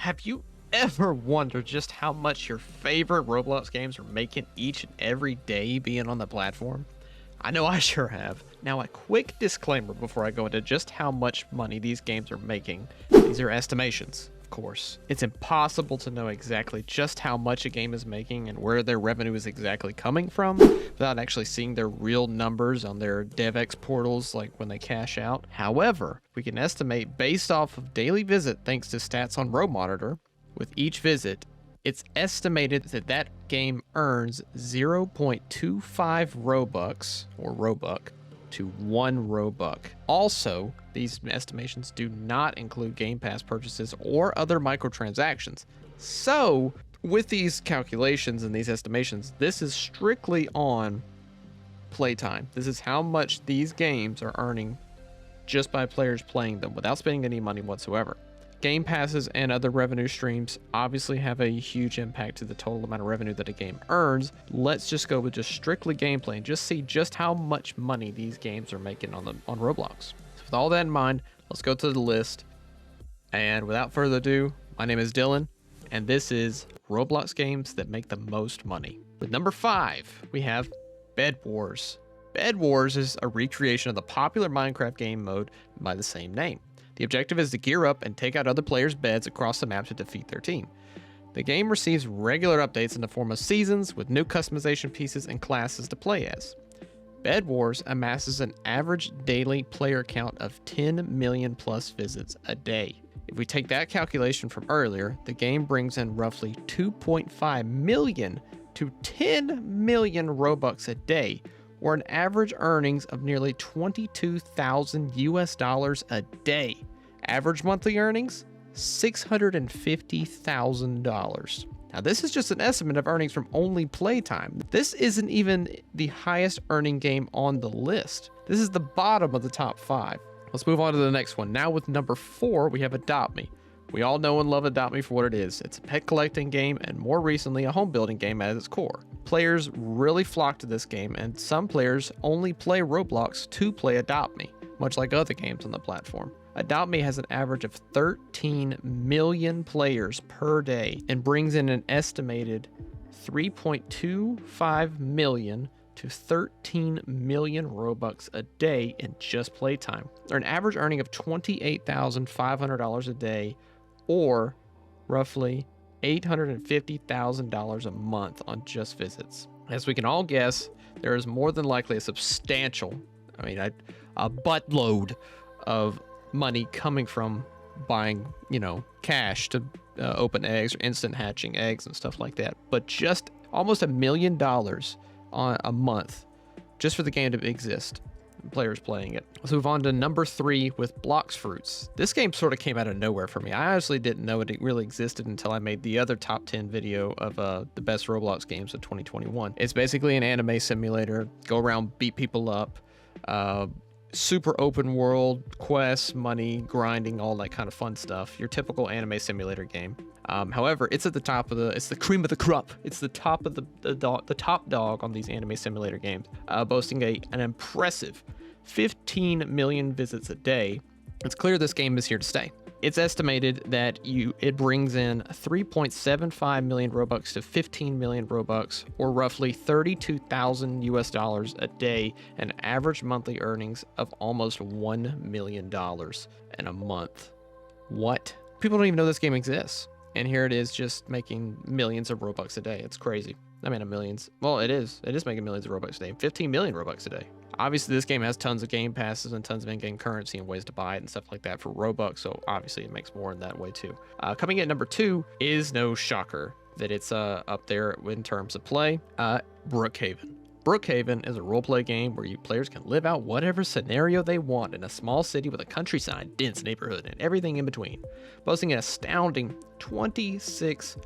Have you ever wondered just how much your favorite Roblox games are making each and every day being on the platform? I know I sure have. Now, a quick disclaimer before I go into just how much money these games are making. These are estimations, of course. It's impossible to know exactly just how much a game is making and where their revenue is exactly coming from without actually seeing their real numbers on their DevX portals, like when they cash out. However, we can estimate based off of daily visit thanks to stats on RoMonitor. With each visit, it's estimated that that game earns 0.25 Robux, or Robuck, to 1 Robuck. Also, these estimations do not include Game Pass purchases or other microtransactions. So, with these calculations and these estimations, this is strictly on playtime. This is how much these games are earning just by players playing them without spending any money whatsoever. Game passes and other revenue streams obviously have a huge impact to the total amount of revenue that a game earns. Let's just go with just strictly gameplay and just see just how much money these games are making on Roblox. So with all that in mind, let's go to the list. And without further ado, my name is Dylan, and this is Roblox games that make the most money. With number 5, we have Bed Wars. Bed Wars is a recreation of the popular Minecraft game mode by the same name. The objective is to gear up and take out other players' beds across the map to defeat their team. The game receives regular updates in the form of seasons with new customization pieces and classes to play as. Bed Wars amasses an average daily player count of 10 million plus visits a day. If we take that calculation from earlier, the game brings in roughly 2.5 million to 10 million Robux a day, or an average earnings of nearly 22,000 US dollars a day. Average monthly earnings, $650,000. Now, this is just an estimate of earnings from only playtime. This isn't even the highest earning game on the list. This is the bottom of the top 5. Let's move on to the next one. Now with number 4, we have Adopt Me. We all know and love Adopt Me for what it is. It's a pet collecting game and more recently a home building game at its core. Players really flock to this game, and some players only play Roblox to play Adopt Me, much like other games on the platform. Adopt Me has an average of 13 million players per day and brings in an estimated 3.25 million to 13 million Robux a day in just playtime, or an average earning of $28,500 a day, or roughly $850,000 a month on just visits. As we can all guess, there is more than likely a substantial, a buttload of money coming from buying, cash to open eggs or instant hatching eggs and stuff like that. But just almost $1 million on a month just for the game to exist. Players playing it. Let's move on to number 3 with Blox Fruits. This game sort of came out of nowhere for me. I honestly didn't know it really existed until I made the other top 10 video of the best Roblox games of 2021. It's basically an anime simulator. Go around, beat people up. Super open world, quests, money, grinding, all that kind of fun stuff. Your typical anime simulator game. However, it's at the top of it's the cream of the crop. It's the top of the top dog on these anime simulator games, boasting an impressive 15 million visits a day. It's clear this game is here to stay. It's estimated that it brings in 3.75 million Robux to 15 million Robux, or roughly 32,000 US dollars a day, and average monthly earnings of almost $1 million in a month. What? People don't even know this game exists. And here it is just making millions of Robux a day. It's crazy. Millions. Well, it is. It is making millions of Robux a day. 15 million Robux a day. Obviously, this game has tons of game passes and tons of in-game currency and ways to buy it and stuff like that for Robux. So obviously, it makes more in that way too. Coming in at number 2 is no shocker that it's up there in terms of play. Brookhaven. Brookhaven is a roleplay game where you players can live out whatever scenario they want in a small city with a countryside, dense neighborhood, and everything in between, boasting an astounding 26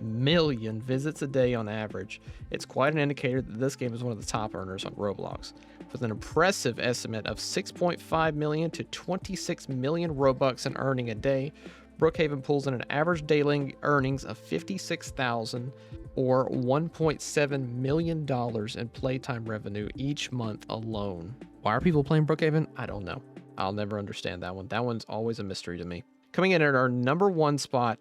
million visits a day on average. It's quite an indicator that this game is one of the top earners on Roblox, with an impressive estimate of 6.5 million to 26 million Robux in earning a day. Brookhaven pulls in an average daily earnings of 56,000 or $1.7 million in playtime revenue each month alone. Why are people playing Brookhaven? I don't know. I'll never understand that one. That one's always a mystery to me. Coming in at our number 1 spot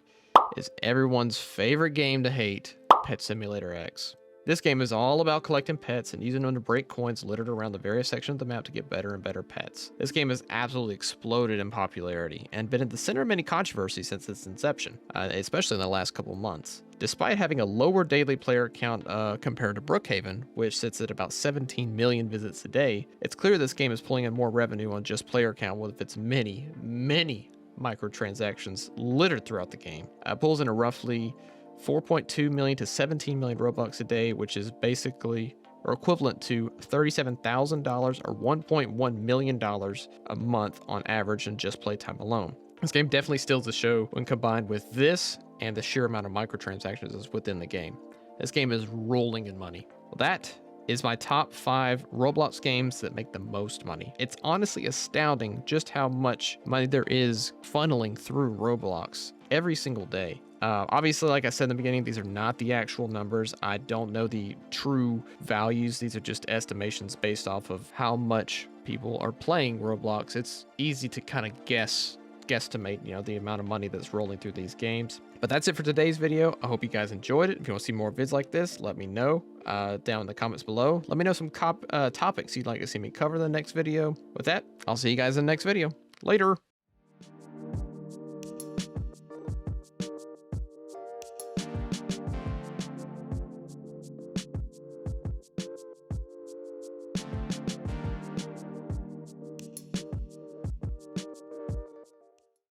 is everyone's favorite game to hate, Pet Simulator X. This game is all about collecting pets and using them to break coins littered around the various sections of the map to get better and better pets. This game has absolutely exploded in popularity and been at the center of many controversies since its inception, especially in the last couple months. Despite having a lower daily player count compared to Brookhaven, which sits at about 17 million visits a day, it's clear this game is pulling in more revenue on just player count with its many microtransactions littered throughout the game. It pulls in a roughly 4.2 million to 17 million Robux a day, which is basically or equivalent to $37,000 or $1.1 million a month on average in just playtime alone. This game definitely steals the show when combined with this and the sheer amount of microtransactions that's within the game. This game is rolling in money. Well, that is my top 5 Roblox games that make the most money. It's honestly astounding just how much money there is funneling through Roblox every single day. Obviously, like I said in the beginning, these are not the actual numbers. I don't know the true values. These are just estimations based off of how much people are playing Roblox. It's easy to kind of guesstimate, you know, the amount of money that's rolling through these games. But that's it for today's video. I hope you guys enjoyed it. If you want to see more vids like this, let me know down in the comments below. Let me know some topics you'd like to see me cover in the next video. With that, I'll see you guys in the next video. Later.